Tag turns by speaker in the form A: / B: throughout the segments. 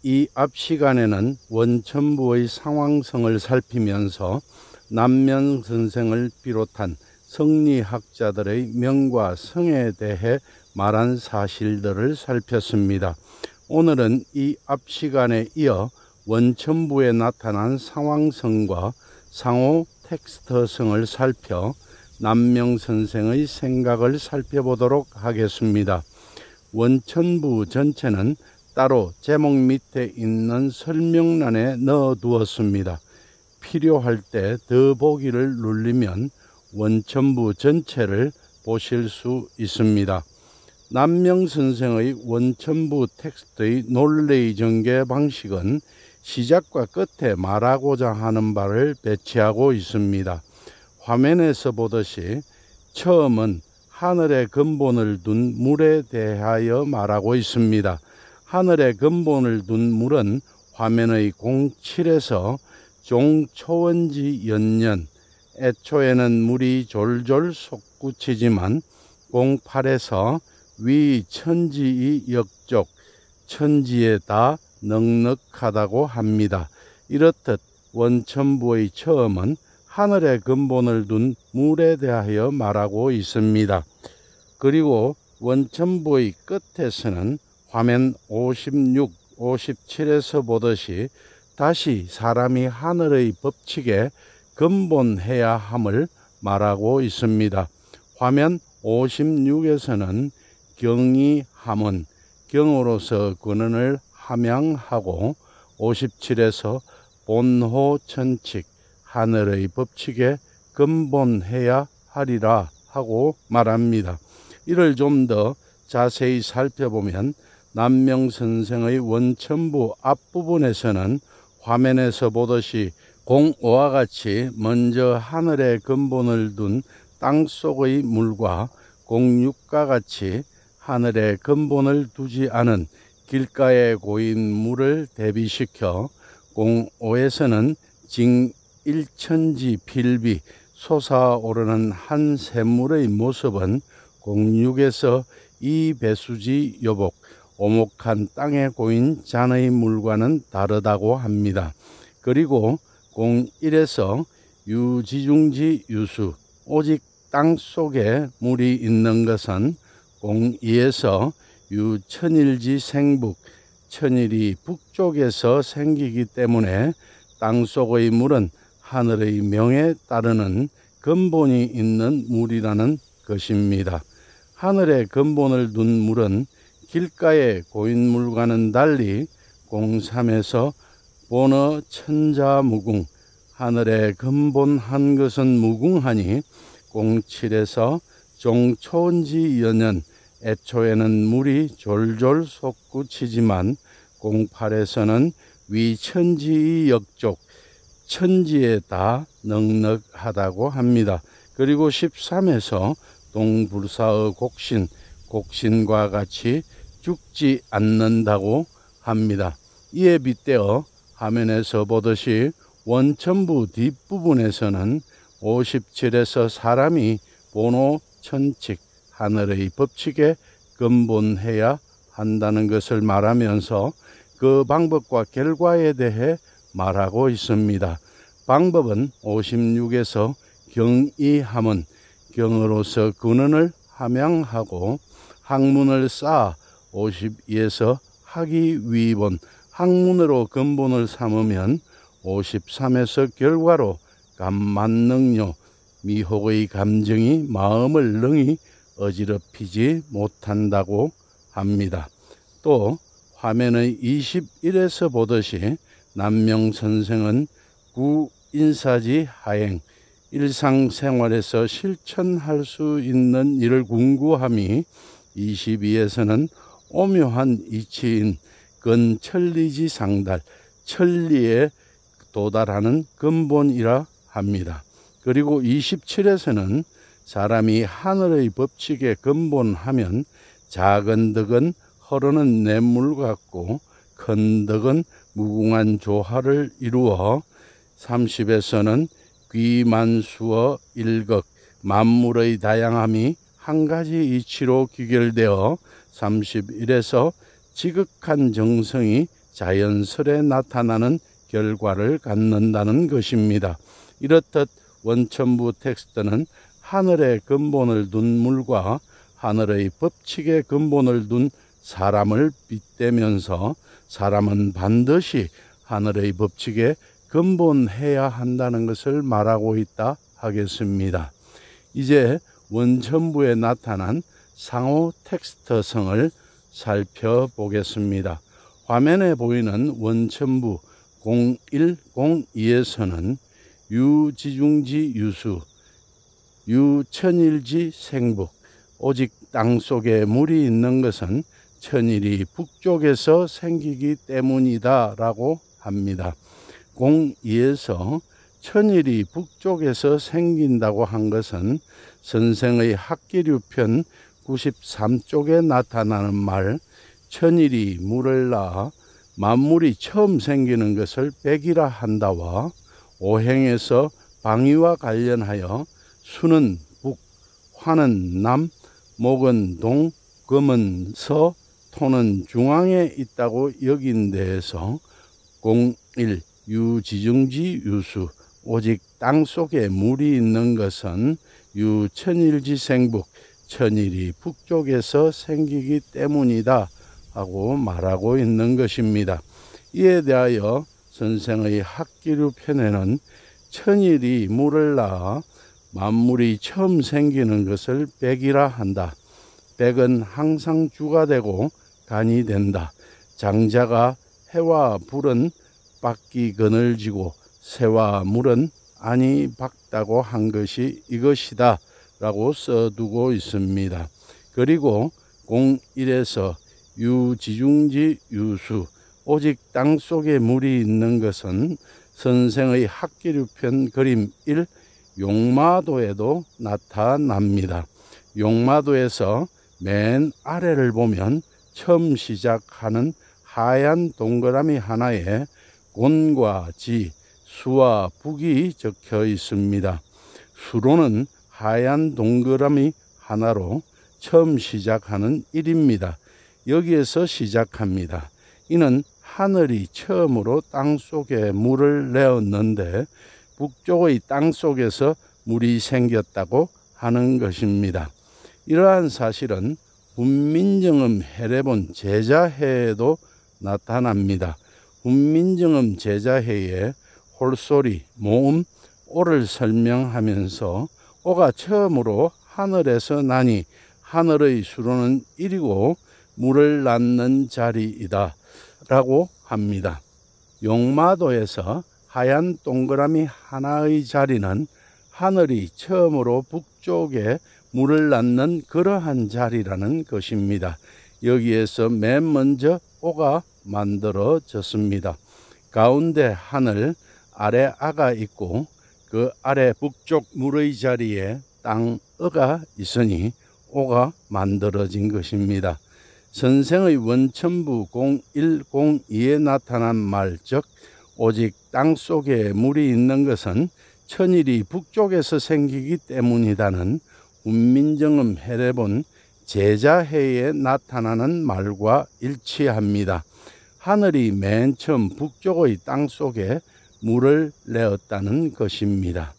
A: 이 앞 시간에는 원천부의 상황성을 살피면서 남명 선생을 비롯한 성리학자들의 명과 성에 대해 말한 사실들을 살폈습니다. 오늘은 이 앞 시간에 이어 원천부에 나타난 상황성과 상호 텍스트성을 살펴 남명 선생의 생각을 살펴보도록 하겠습니다. 원천부 전체는 따로 제목 밑에 있는 설명란에 넣어두었습니다. 필요할 때 더보기를 누르면 원천부 전체를 보실 수 있습니다. 남명 선생의 원천부 텍스트의 논리 전개 방식은 시작과 끝에 말하고자 하는 바를 배치하고 있습니다. 화면에서 보듯이 처음은 하늘의 근본을 둔 물에 대하여 말하고 있습니다. 하늘의 근본을 둔 물은 화면의 07에서 종초원지 연년, 애초에는 물이 졸졸 솟구치지만 08에서 위 천지의 역족, 천지에 다 넉넉하다고 합니다. 이렇듯 원천부의 처음은 하늘의 근본을 둔 물에 대하여 말하고 있습니다. 그리고 원천부의 끝에서는 화면 56, 57에서 보듯이 다시 사람이 하늘의 법칙에 근본해야 함을 말하고 있습니다. 화면 56에서는 경이 함은 경으로서 근원을 함양하고 57에서 본호 천칙 하늘의 법칙에 근본해야 하리라 하고 말합니다. 이를 좀 더 자세히 살펴보면 남명 선생의 원천부 앞부분에서는 화면에서 보듯이 05와 같이 먼저 하늘의 근본을 둔 땅속의 물과 06과 같이 하늘의 근본을 두지 않은 길가에 고인 물을 대비시켜 05에서는 징일천지 필비 솟아오르는 한 샘물의 모습은 06에서 이배수지 여복 오목한 땅에 고인 잔의 물과는 다르다고 합니다. 그리고 01에서 유지중지 유수 오직 땅속에 물이 있는 것은 02에서 유천일지 생북 천일이 북쪽에서 생기기 때문에 땅속의 물은 하늘의 명에 따르는 근본이 있는 물이라는 것입니다. 하늘의 근본을 둔 물은 길가에 고인 물과는 달리 03에서 본어 천자무궁 하늘의 근본한 것은 무궁하니 07에서 종초원지 연년 애초에는 물이 졸졸 솟구치지만 08에서는 위천지의 역족 천지에 다 넉넉하다고 합니다. 그리고 13에서 동불사의 곡신과 같이 죽지 않는다고 합니다. 이에 빗대어 화면에서 보듯이 원천부 뒷부분에서는 57에서 사람이 본호 천칙 하늘의 법칙에 근본해야 한다는 것을 말하면서 그 방법과 결과에 대해 말하고 있습니다. 방법은 56에서 경이함은 경으로서 근원을 함양하고 학문을 쌓아 52에서 학이 위본 학문으로 근본을 삼으면 53에서 결과로 감만능요 미혹의 감정이 마음을 능히 어지럽히지 못한다고 합니다. 또 화면의 21에서 보듯이 남명 선생은 구인사지 하행 일상생활에서 실천할 수 있는 일을 궁구함이 22에서는 오묘한 이치인 근천리지 상달 천리에 도달하는 근본이라 합니다. 그리고 27에서는 사람이 하늘의 법칙에 근본하면 작은 덕은 흐르는 냇물 같고 큰 덕은 무궁한 조화를 이루어 30에서는 귀만수어 일극 만물의 다양함이 한 가지 이치로 귀결되어 31에서 지극한 정성이 자연스레 나타나는 결과를 갖는다는 것입니다. 이렇듯 원천부 텍스트는 하늘의 근본을 둔 물과 하늘의 법칙의 근본을 둔 사람을 빗대면서 사람은 반드시 하늘의 법칙에 근본해야 한다는 것을 말하고 있다 하겠습니다. 이제 원천부에 나타난 상호 텍스트성을 살펴보겠습니다. 화면에 보이는 원천부 0102에서는 유지중지 유수, 유천일지 생북, 오직 땅속에 물이 있는 것은 천일이 북쪽에서 생기기 때문이다 라고 합니다. 02에서 천일이 북쪽에서 생긴다고 한 것은 선생의 학기류편 93쪽에 나타나는 말 천일이 물을 낳아 만물이 처음 생기는 것을 백이라 한다와 오행에서 방위와 관련하여 수는 북, 화는 남, 목은 동, 금은 서, 토는 중앙에 있다고 여긴 데에서 01 유지중지 유수, 오직 땅속에 물이 있는 것은 유천일지 생북, 천일이 북쪽에서 생기기 때문이다 하고 말하고 있는 것입니다. 이에 대하여 선생의 학기류 편에는 천일이 물을 낳아 만물이 처음 생기는 것을 백이라 한다. 백은 항상 주가 되고 간이 된다. 장자가 해와 불은 박기 그늘지고 새와 물은 안이 박다고 한 것이 이것이다 라고 써두고 있습니다. 그리고 01에서 유지중지 유수, 오직 땅속에 물이 있는 것은 선생의 학기류편 그림 1 용마도에도 나타납니다. 용마도에서 맨 아래를 보면 처음 시작하는 하얀 동그라미 하나에 곤과 지, 수와 북이 적혀 있습니다. 수로는 하얀 동그라미 하나로 처음 시작하는 1입니다. 여기에서 시작합니다. 이는 하늘이 처음으로 땅속에 물을 내었는데 북쪽의 땅속에서 물이 생겼다고 하는 것입니다. 이러한 사실은 훈민정음 해례본 제자해에도 나타납니다. 훈민정음 제자해에 홀소리, 모음, 오를 설명하면서 오가 처음으로 하늘에서 나니 하늘의 수로는 1이고 물을 낳는 자리이다 라고 합니다. 용마도에서 하얀 동그라미 하나의 자리는 하늘이 처음으로 북쪽에 물을 낳는 그러한 자리라는 것입니다. 여기에서 맨 먼저 오가 만들어졌습니다. 가운데 하늘, 아래 아가 있고 그 아래 북쪽 물의 자리에 땅어가 있으니 오가 만들어진 것입니다. 선생의 원천부 0102에 나타난 말, 즉 오직 땅속에 물이 있는 것은 천일이 북쪽에서 생기기 때문이다는 훈민정음 해례본 제자해에 나타나는 말과 일치합니다. 하늘이 맨 처음 북쪽의 땅속에 물을 내었다는 것입니다.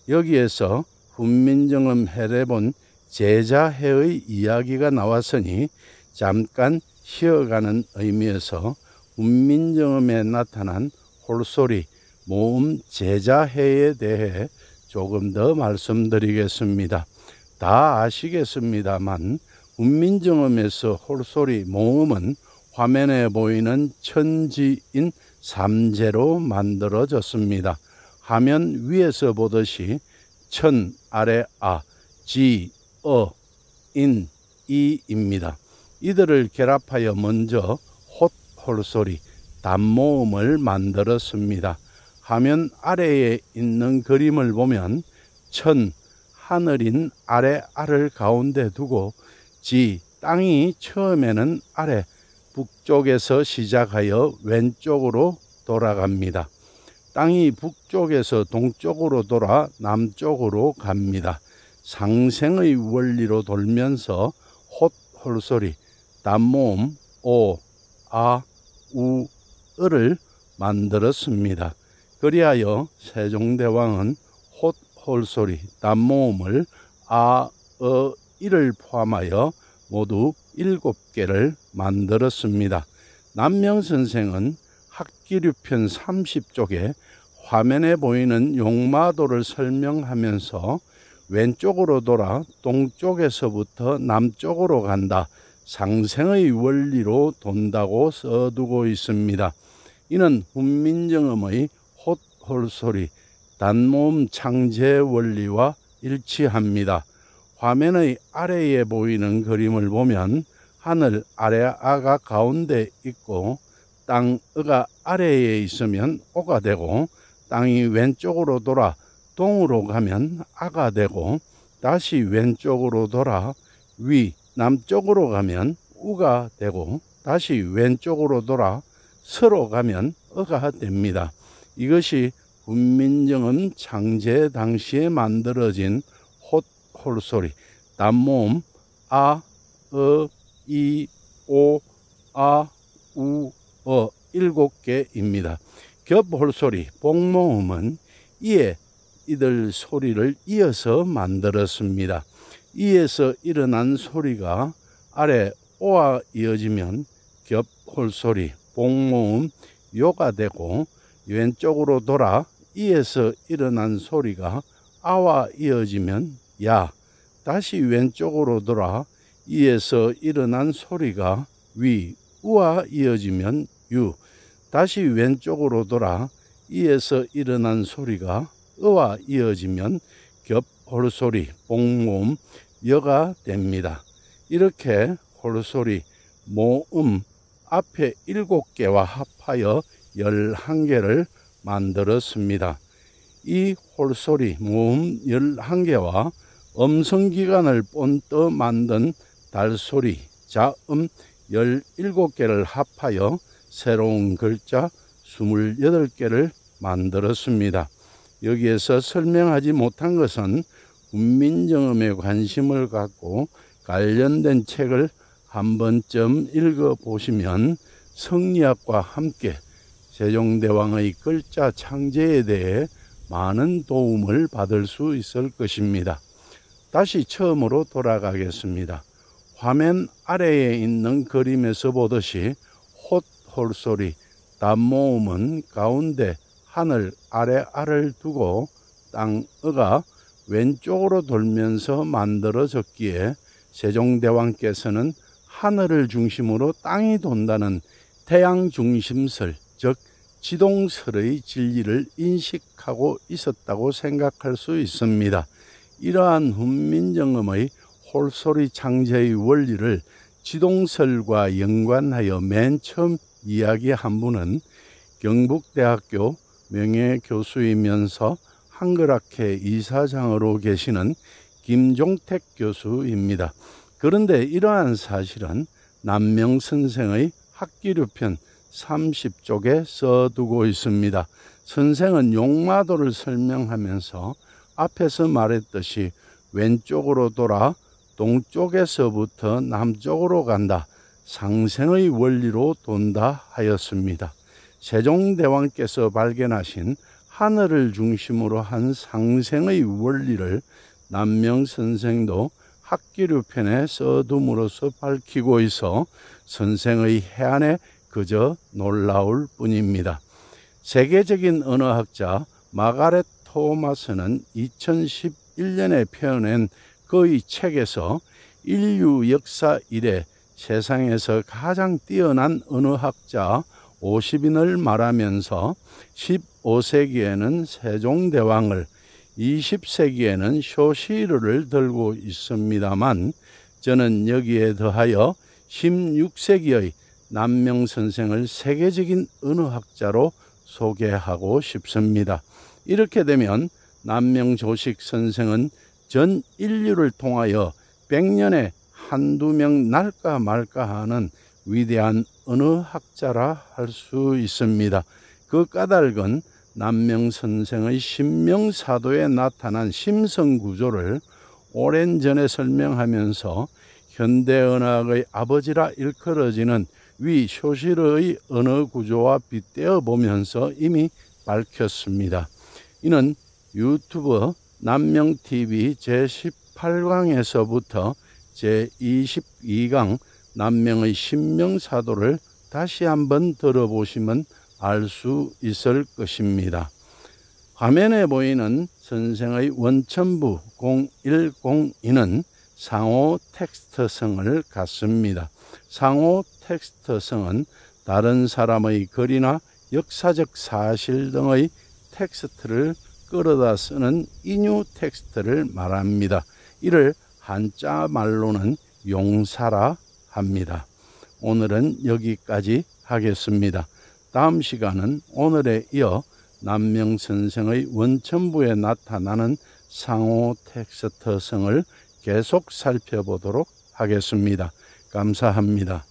A: 여기에서 훈민정음 해례본 제자해의 이야기가 나왔으니 잠깐 쉬어가는 의미에서 훈민정음에 나타난 홀소리, 모음 제자해에 대해 조금 더 말씀드리겠습니다. 다 아시겠습니다만 훈민정음에서 홀소리, 모음은 화면에 보이는 천지인 삼재로 만들어졌습니다. 화면 위에서 보듯이 천 아래 아, 지, 인, 이입니다. 이들을 결합하여 먼저 홀소리, 단모음을 만들었습니다. 화면 아래에 있는 그림을 보면 천, 하늘인 아래 알을 가운데 두고 지, 땅이 처음에는 아래 북쪽에서 시작하여 왼쪽으로 돌아갑니다. 땅이 북쪽에서 동쪽으로 돌아 남쪽으로 갑니다. 상생의 원리로 돌면서 홀소리, 단모음, 오, 아, 우, 을을 만들었습니다. 그리하여 세종대왕은 홑, 홀소리, 단모음을 아, 이를 포함하여 모두 7개를 만들었습니다. 남명선생은 학기류편 30쪽에 화면에 보이는 용마도를 설명하면서 왼쪽으로 돌아 동쪽에서부터 남쪽으로 간다, 상생의 원리로 돈다고 써두고 있습니다. 이는 훈민정음의 홑, 홀소리, 단모음 창제 원리와 일치합니다. 화면의 아래에 보이는 그림을 보면 하늘 아래 아가 가운데 있고 땅 으가 아래에 있으면 오가 되고, 땅이 왼쪽으로 돌아 동으로 가면 아가 되고, 다시 왼쪽으로 돌아 위 남쪽으로 가면 우가 되고, 다시 왼쪽으로 돌아 서로 가면 어가 됩니다. 이것이 훈민정음 창제 당시에 만들어진 홑, 홀소리, 단모음 아, 이, 오, 아, 우, 7개입니다. 겹홀소리, 복모음은 이에 이들 소리를 이어서 만들었습니다. 이에서 일어난 소리가 아래 오와 이어지면 겹홀소리, 복모음 요가 되고, 왼쪽으로 돌아 이에서 일어난 소리가 아와 이어지면 야, 다시 왼쪽으로 돌아 이에서 일어난 소리가 위, 우와 이어지면 유, 다시 왼쪽으로 돌아 이에서 일어난 소리가 어와 이어지면 겹홀소리, 복모음, 여가 됩니다. 이렇게 홀소리, 모음 앞에 7개와 합하여 11개를 만들었습니다. 이 홀소리, 모음 11개와 음성기관을 본떠 만든 달소리, 자음 17개를 합하여 새로운 글자 28개를 만들었습니다. 여기에서 설명하지 못한 것은 훈민정음에 관심을 갖고 관련된 책을 한 번쯤 읽어보시면 성리학과 함께 세종대왕의 글자 창제에 대해 많은 도움을 받을 수 있을 것입니다. 다시 처음으로 돌아가겠습니다. 화면 아래에 있는 그림에서 보듯이 홑, 홀소리, 단모음은 가운데 하늘 아래 알을 두고 땅 어가 왼쪽으로 돌면서 만들어졌기에 세종대왕께서는 하늘을 중심으로 땅이 돈다는 태양중심설, 즉 지동설의 진리를 인식하고 있었다고 생각할 수 있습니다. 이러한 훈민정음의 홀소리 창제의 원리를 지동설과 연관하여 맨 처음 이야기한 분은 경북대학교 명예교수이면서 한글학회 이사장으로 계시는 김종택 교수입니다. 그런데 이러한 사실은 남명선생의 학기류편 30쪽에 써두고 있습니다. 선생은 용마도를 설명하면서 앞에서 말했듯이 왼쪽으로 돌아 동쪽에서부터 남쪽으로 간다, 상생의 원리로 돈다 하였습니다. 세종대왕께서 발견하신 하늘을 중심으로 한 상생의 원리를 남명선생도 학기류편에 써둠으로써 밝히고 있어 선생의 해안에 그저 놀라울 뿐입니다. 세계적인 언어학자 마가렛 토마스는 2011년에 펴낸 그의 책에서 인류 역사 이래 세상에서 가장 뛰어난 언어학자 50인을 말하면서 15세기에는 세종대왕을, 20세기에는 쇼시르를 들고 있습니다만, 저는 여기에 더하여 16세기의 남명선생을 세계적인 언어학자로 소개하고 싶습니다. 이렇게 되면 남명조식 선생은 전 인류를 통하여 100년에 한두 명 날까 말까 하는 위대한 언어학자라 할 수 있습니다. 그 까닭은 남명선생의 신명사도에 나타난 심성구조를 오랜 전에 설명하면서 현대언어학의 아버지라 일컬어지는 위 쇼실의 언어 구조와 빗대어 보면서 이미 밝혔습니다. 이는 유튜브 남명TV 제18강에서부터 제22강 남명의 신명사도를 다시 한번 들어보시면 알 수 있을 것입니다. 화면에 보이는 선생의 원천부 0102는 상호 텍스트성을 갖습니다. 상호 텍스트성은 다른 사람의 글이나 역사적 사실 등의 텍스트를 끌어다 쓰는 인유 텍스트를 말합니다. 이를 한자 말로는 용사라 합니다. 오늘은 여기까지 하겠습니다. 다음 시간은 오늘에 이어 남명 선생의 원천부에 나타나는 상호 텍스트성을 계속 살펴보도록 하겠습니다. 감사합니다.